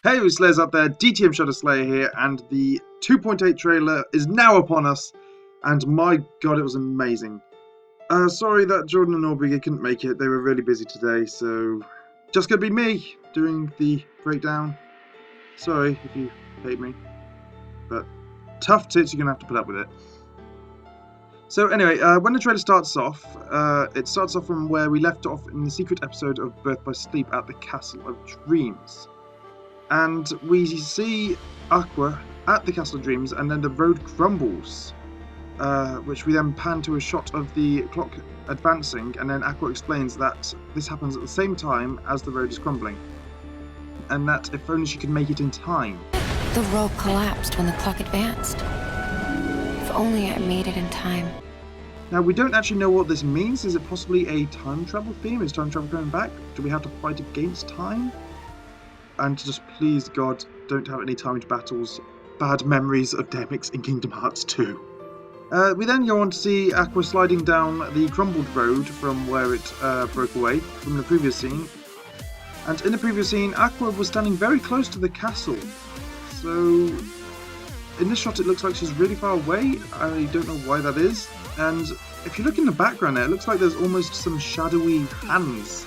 Hey Slayers out there, DTM Shadow Slayer here, and the 2.8 trailer is now upon us, and my god, it was amazing. Sorry that Jordan and Aubrey couldn't make it, they were really busy today, so just gonna be me doing the breakdown. Sorry if you hate me, but tough tits, you're gonna have to put up with it. So anyway, when the trailer starts off, it starts off from where we left off in the secret episode of Birth by Sleep at the Castle of Dreams. And we see Aqua at the Castle of Dreams, and then the road crumbles, which we then pan to a shot of the clock advancing, and then Aqua explains that this happens at the same time as the road is crumbling, and that if only she could make it in time. The road collapsed when the clock advanced. If only I made it in time. Now, we don't actually know what this means. Is it possibly a time travel theme? Is time travel coming back? Do we have to fight against time? And just please, God, don't have any timed battles. Bad memories of Demyx in Kingdom Hearts 2. We then go on to see Aqua sliding down the crumbled road from where it broke away from the previous scene. And in the previous scene, Aqua was standing very close to the castle. So in this shot, it looks like she's really far away. I don't know why that is. And if you look in the background there, it looks like there's almost some shadowy hands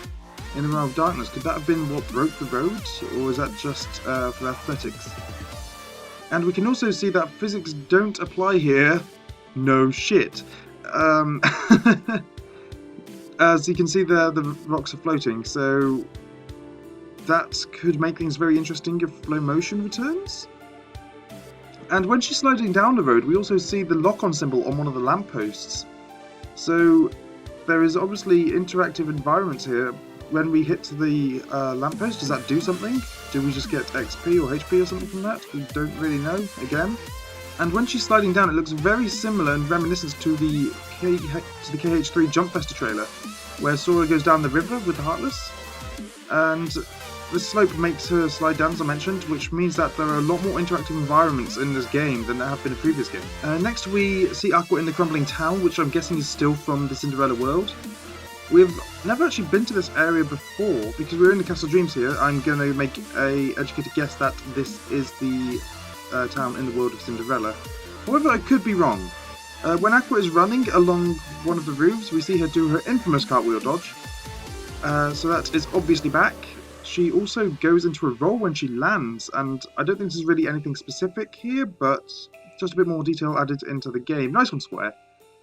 in the realm of darkness. Could that have been what broke the road, or is that just for athletics? And we can also see that physics don't apply here. No shit. As you can see there, the rocks are floating, so that could make things very interesting if flow motion returns. And when she's sliding down the road, we also see the lock-on symbol on one of the lampposts. So there is obviously interactive environments here. When we hit the lamppost, does that do something? Do we just get XP or HP or something from that? We don't really know, again. And when she's sliding down, it looks very similar and reminiscent to the KH3 Jump Festa trailer, where Sora goes down the river with the Heartless. And the slope makes her slide down, as I mentioned, which means that there are a lot more interactive environments in this game than there have been in the previous game. Next, we see Aqua in the crumbling town, which I'm guessing is still from the Cinderella world. We've never actually been to this area before, because we're in the Castle of Dreams here. I'm going to make an educated guess that this is the town in the world of Cinderella. However, I could be wrong. When Aqua is running along one of the roofs, we see her do her infamous cartwheel dodge. So that is obviously back. She also goes into a roll when she lands, and I don't think this is really anything specific here, but just a bit more detail added into the game. Nice one, Square.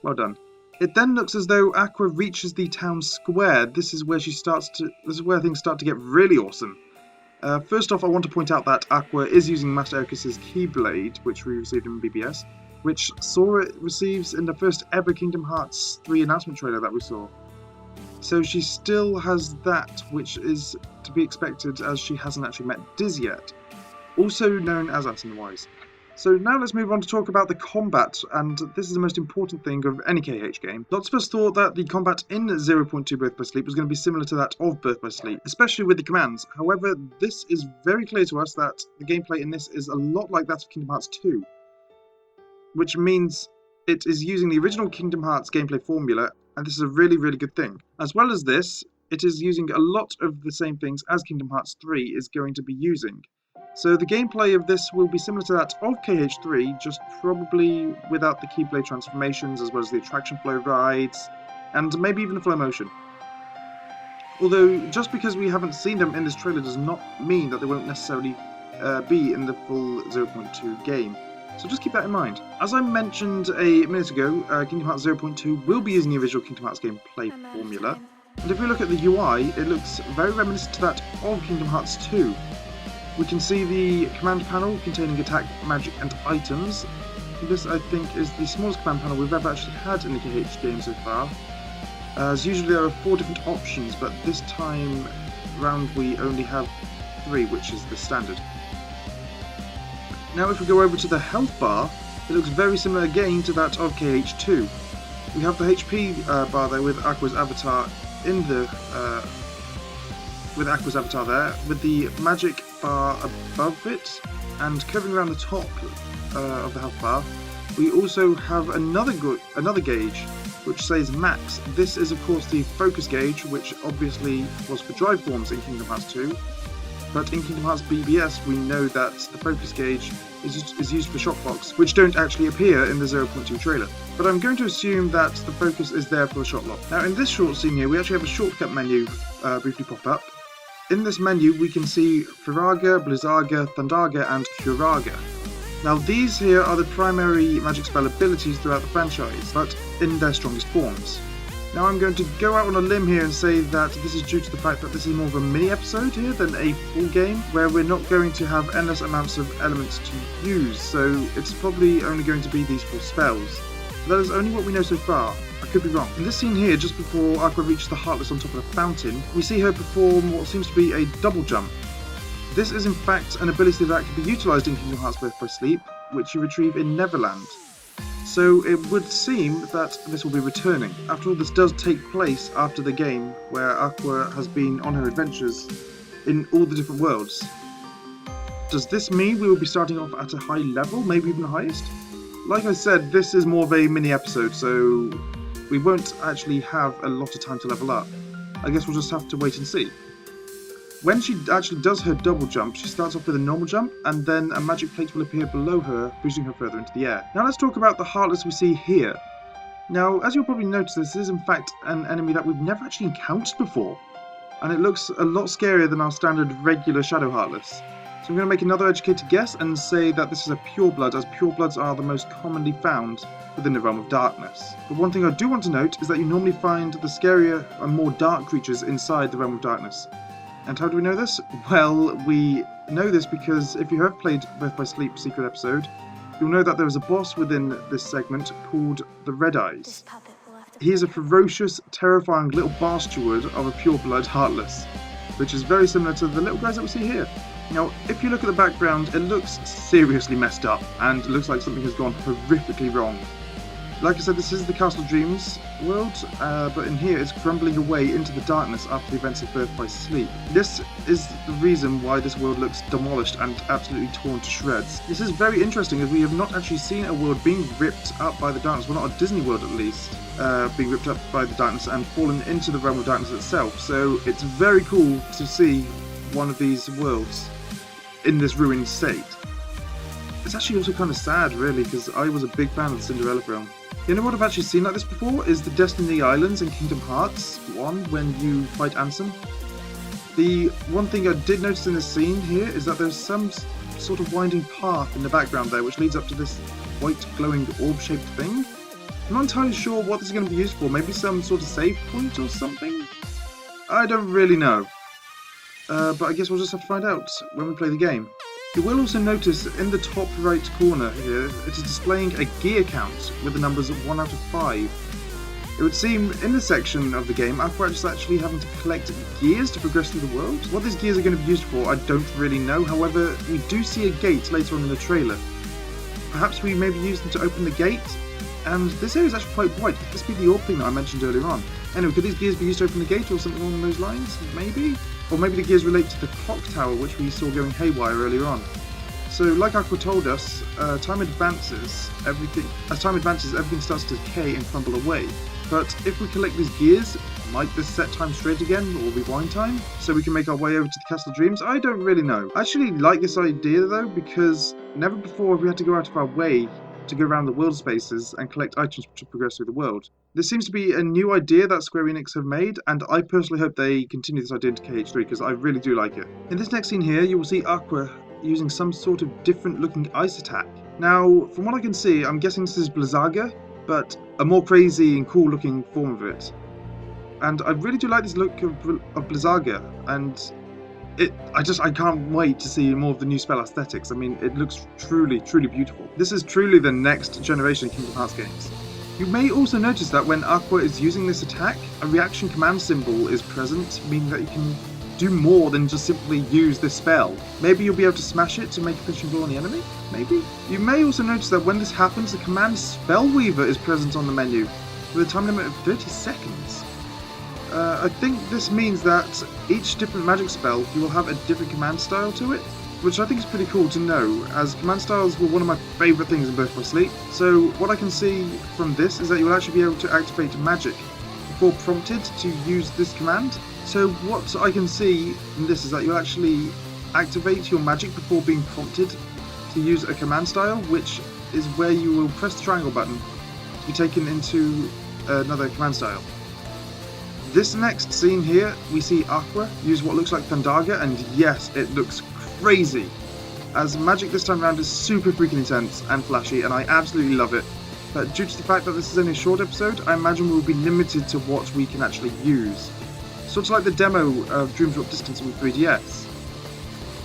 Well done. It then looks as though Aqua reaches the town square. This is where things start to get really awesome. First off, I want to point out that Aqua is using Master Ericus's Keyblade, which we received in BBS, which Sora receives in the first ever Kingdom Hearts 3 announcement trailer that we saw. So she still has that, which is to be expected as she hasn't actually met Diz yet, also known as Us and the Wise. So now let's move on to talk about the combat, and this is the most important thing of any KH game. Lots of us thought that the combat in 0.2 Birth by Sleep was going to be similar to that of Birth by Sleep, especially with the commands. However, this is very clear to us that the gameplay in this is a lot like that of Kingdom Hearts 2, which means it is using the original Kingdom Hearts gameplay formula, and this is a really, really good thing. As well as this, it is using a lot of the same things as Kingdom Hearts 3 is going to be using. So the gameplay of this will be similar to that of KH3, just probably without the Keyblade transformations, as well as the attraction flow rides, and maybe even the flow motion. Although, just because we haven't seen them in this trailer does not mean that they won't necessarily be in the full 0.2 game. So just keep that in mind. As I mentioned a minute ago, Kingdom Hearts 0.2 will be using the original Kingdom Hearts gameplay formula. And if we look at the UI, it looks very reminiscent to that of Kingdom Hearts 2. We can see the command panel containing attack, magic and items. This, I think, is the smallest command panel we've ever actually had in the KH game so far. As usually there are 4 different options, but this time round we only have 3, which is the standard. Now if we go over to the health bar, it looks very similar again to that of KH2. We have the HP bar there with Aqua's avatar in the with the magic bar above it, and curving around the top of the health bar, we also have another gauge which says max. This is of course the focus gauge, which obviously was for drive forms in Kingdom Hearts 2, but in Kingdom Hearts BBS we know that the focus gauge is used for shot blocks, which don't actually appear in the 0.2 trailer. But I'm going to assume that the focus is there for a shot lock. Now in this short scene here, we actually have a shortcut menu briefly pop up. In this menu we can see Firaga, Blizzaga, Thundaga and Curaga. Now these here are the primary magic spell abilities throughout the franchise, but in their strongest forms. Now I'm going to go out on a limb here and say that this is due to the fact that this is more of a mini episode here than a full game, where we're not going to have endless amounts of elements to use, so it's probably only going to be these 4 spells. That is only what we know so far. I could be wrong. In this scene here, just before Aqua reaches the Heartless on top of a fountain, we see her perform what seems to be a double jump. This is in fact an ability that can be utilised in Kingdom Hearts Birth by Sleep, which you retrieve in Neverland. So it would seem that this will be returning. After all, this does take place after the game, where Aqua has been on her adventures in all the different worlds. Does this mean we will be starting off at a high level, maybe even the highest? Like I said, this is more of a mini episode, so we won't actually have a lot of time to level up. I guess we'll just have to wait and see. When she actually does her double jump, she starts off with a normal jump, and then a magic plate will appear below her, boosting her further into the air. Now let's talk about the Heartless we see here. Now, as you'll probably notice, this is in fact an enemy that we've never actually encountered before, and it looks a lot scarier than our standard regular Shadow Heartless. So I'm going to make another educated guess and say that this is a pureblood, as purebloods are the most commonly found within the realm of darkness. But one thing I do want to note is that you normally find the scarier and more dark creatures inside the realm of darkness. And how do we know this? Well, we know this because if you have played Birth by Sleep Secret Episode, you'll know that there is a boss within this segment called the Red Eyes. He is a ferocious, terrifying little bastard of a pureblood Heartless, which is very similar to the little guys that we see here. Now, if you look at the background, it looks seriously messed up, and it looks like something has gone horrifically wrong. Like I said, this is the Castle Dreams world, but in here it's crumbling away into the darkness after the events of Birth by Sleep. This is the reason why this world looks demolished and absolutely torn to shreds. This is very interesting, as we have not actually seen a world being ripped up by the darkness, well, not a Disney world at least, being ripped up by the darkness and fallen into the realm of darkness itself. So it's very cool to see one of these worlds in this ruined state. It's actually also kind of sad, really, because I was a big fan of the Cinderella film. You know what I've actually seen like this before is the Destiny Islands in Kingdom Hearts 1 when you fight Ansem. The one thing I did notice in this scene here is that there's some sort of winding path in the background there which leads up to this white glowing orb-shaped thing. I'm not entirely sure what this is going to be used for, maybe some sort of save point or something? I don't really know. But I guess we'll just have to find out when we play the game. You will also notice in the top right corner here, it is displaying a gear count with the numbers 1 out of 5. It would seem in this section of the game, Aqua is actually having to collect gears to progress through the world. What these gears are going to be used for, I don't really know. However, we do see a gate later on in the trailer. Perhaps we maybe use them to open the gate? And this area is actually quite white. Could this be the orb thing that I mentioned earlier on? Anyway, could these gears be used to open the gate or something along those lines? Maybe? Or maybe the gears relate to the clock tower which we saw going haywire earlier on. So, like Aqua told us, as time advances, everything starts to decay and crumble away. But if we collect these gears, might this set time straight again, or rewind time, so we can make our way over to the Castle Dreams? I don't really know. I actually like this idea though, because never before have we had to go out of our way to go around the world spaces and collect items to progress through the world. This seems to be a new idea that Square Enix have made, and I personally hope they continue this idea into KH3 because I really do like it. In this next scene here, you will see Aqua using some sort of different looking ice attack. Now, from what I can see, I'm guessing this is Blizzaga, but a more crazy and cool looking form of it. And I really do like this look of Blizzaga, and I can't wait to see more of the new spell aesthetics. I mean, it looks truly, truly beautiful. This is truly the next generation of Kingdom Hearts games. You may also notice that when Aqua is using this attack, a reaction command symbol is present, meaning that you can do more than just simply use this spell. Maybe you'll be able to smash it to make a finishing blow on the enemy? Maybe? You may also notice that when this happens, the command Spellweaver is present on the menu, with a time limit of 30 seconds. I think this means that each different magic spell, you will have a different command style to it, which I think is pretty cool to know, as command styles were one of my favourite things in Birth by Sleep. So what I can see from this is that you will actually be able to activate magic before prompted to use this command. So what I can see from this is that you'll actually activate your magic before being prompted to use a command style, which is where you will press the triangle button to be taken into another command style. This next scene here, we see Aqua use what looks like Thundaga, and yes, it looks crazy, as magic this time around is super freaking intense and flashy, and I absolutely love it. But due to the fact that this is only a short episode, I imagine we will be limited to what we can actually use. Sort of like the demo of Dreams Drop Distance on 3DS.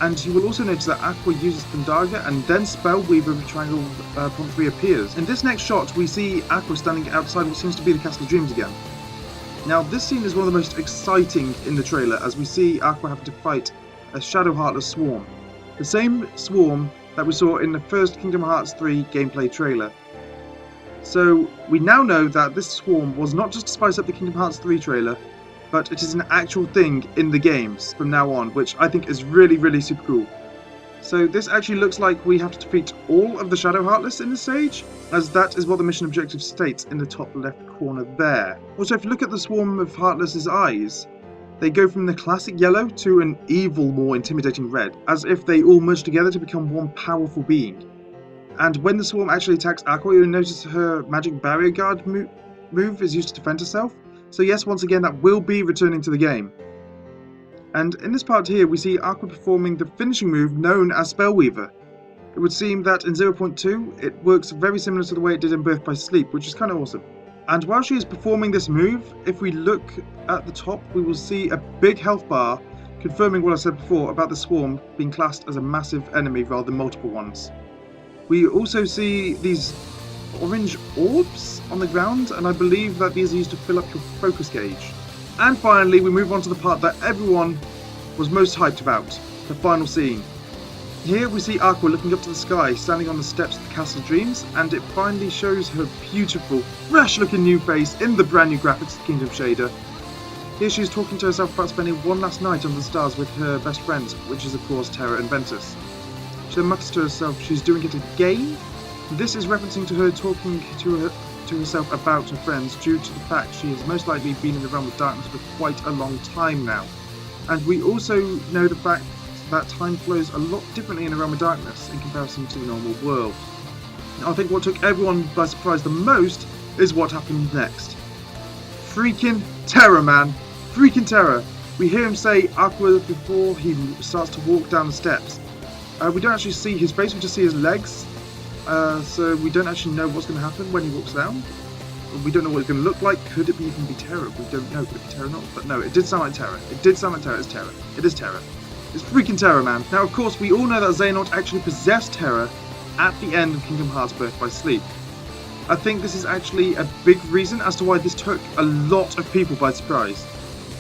And you will also notice that Aqua uses Thundaga, and then Spellweaver with triangle prompt reappears. In this next shot, we see Aqua standing outside what seems to be the Castle of Dreams again. Now, this scene is one of the most exciting in the trailer, as we see Aqua having to fight a Shadow Heartless swarm. The same swarm that we saw in the first Kingdom Hearts 3 gameplay trailer. So, we now know that this swarm was not just to spice up the Kingdom Hearts 3 trailer, but it is an actual thing in the games from now on, which I think is really, really super cool. So this actually looks like we have to defeat all of the Shadow Heartless in this stage, as that is what the mission objective states in the top left corner there. Also, if you look at the swarm of Heartless's eyes, they go from the classic yellow to an evil, more intimidating red, as if they all merge together to become one powerful being. And when the swarm actually attacks Aqua, you'll notice her magic barrier guard move is used to defend herself. So yes, once again, that will be returning to the game. And in this part here, we see Aqua performing the finishing move known as Spellweaver. It would seem that in 0.2, it works very similar to the way it did in Birth by Sleep, which is kind of awesome. And while she is performing this move, if we look at the top, we will see a big health bar, confirming what I said before about the swarm being classed as a massive enemy rather than multiple ones. We also see these orange orbs on the ground, and I believe that these are used to fill up your focus gauge. And finally, we move on to the part that everyone was most hyped about, the final scene. Here we see Aqua looking up to the sky, standing on the steps of the Castle of Dreams, and it finally shows her beautiful, fresh-looking new face in the brand new graphics Kingdom shader. Here she is talking to herself about spending one last night under the stars with her best friends, which is of course Terra and Ventus. She then mutters to herself she's doing it again. This is referencing to her talking to herself about her friends due to the fact she has most likely been in the realm of darkness for quite a long time now. And we also know the fact that time flows a lot differently in the realm of darkness in comparison to the normal world. Now, I think what took everyone by surprise the most is what happened next. Freaking Terra, man! Freaking Terra! We hear him say Aqua before he starts to walk down the steps. We don't actually see his face, we just see his legs. So we don't actually know what's going to happen when he walks down. We don't know what it's going to look like. Could it even be Terra? We don't know. Could it be Terra or not? But no, it did sound like Terra. It did sound like Terra. It's Terra. It is Terra. It's freaking Terra, man. Now, of course, we all know that Xehanort actually possessed Terra at the end of Kingdom Hearts Birth by Sleep. I think this is actually a big reason as to why this took a lot of people by surprise.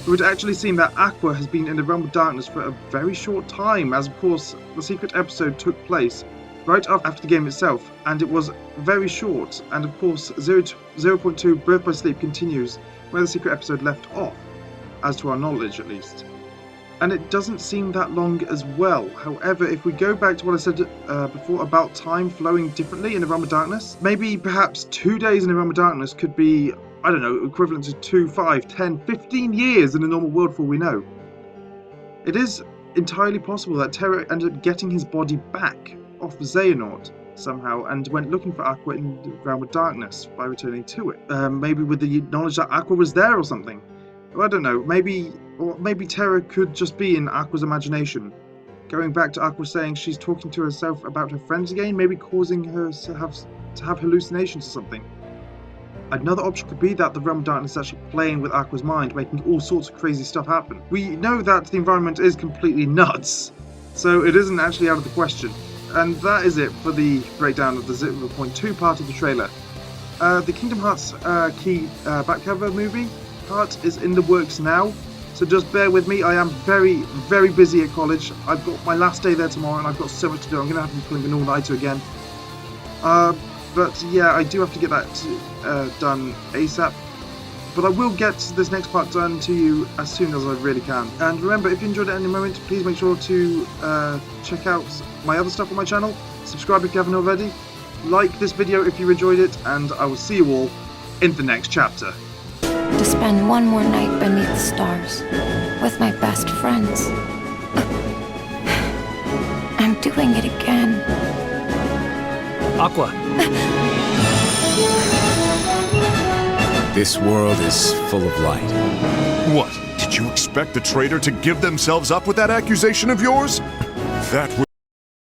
It would actually seem that Aqua has been in the realm of darkness for a very short time, as of course the secret episode took place right after the game itself, and it was very short, and of course 0.2 Birth by Sleep continues where the secret episode left off, as to our knowledge at least. And it doesn't seem that long as well. However, if we go back to what I said before about time flowing differently in the realm of darkness, maybe perhaps 2 days in the realm of darkness could be, I don't know, equivalent to 2, 5, 10, 15 years in the normal world for all we know. It is entirely possible that Terra ended up getting his body back off Xehanort somehow and went looking for Aqua in the realm of darkness by returning to it. Maybe with the knowledge that Aqua was there or something. I don't know, maybe Terra could just be in Aqua's imagination. Going back to Aqua saying she's talking to herself about her friends again, maybe causing her to have hallucinations or something. Another option could be that the realm of darkness is actually playing with Aqua's mind, making all sorts of crazy stuff happen. We know that the environment is completely nuts, so it isn't actually out of the question. And that is it for the breakdown of the 0.2 part of the trailer. The Kingdom Hearts key back cover movie part is in the works now, so just bear with me. I am very, very busy at college. I've got my last day there tomorrow and I've got so much to do. I'm going to have to be pulling an all-nighter again. But yeah, I do have to get that done ASAP. But I will get this next part done to you as soon as I really can. And remember, if you enjoyed it at any moment, please make sure to check out my other stuff on my channel. Subscribe if you haven't already. Like this video if you enjoyed it, and I will see you all in the next chapter. To spend one more night beneath the stars with my best friends. doing it again. Aqua. This world is full of light. What? Did you expect the traitor to give themselves up with that accusation of yours? That would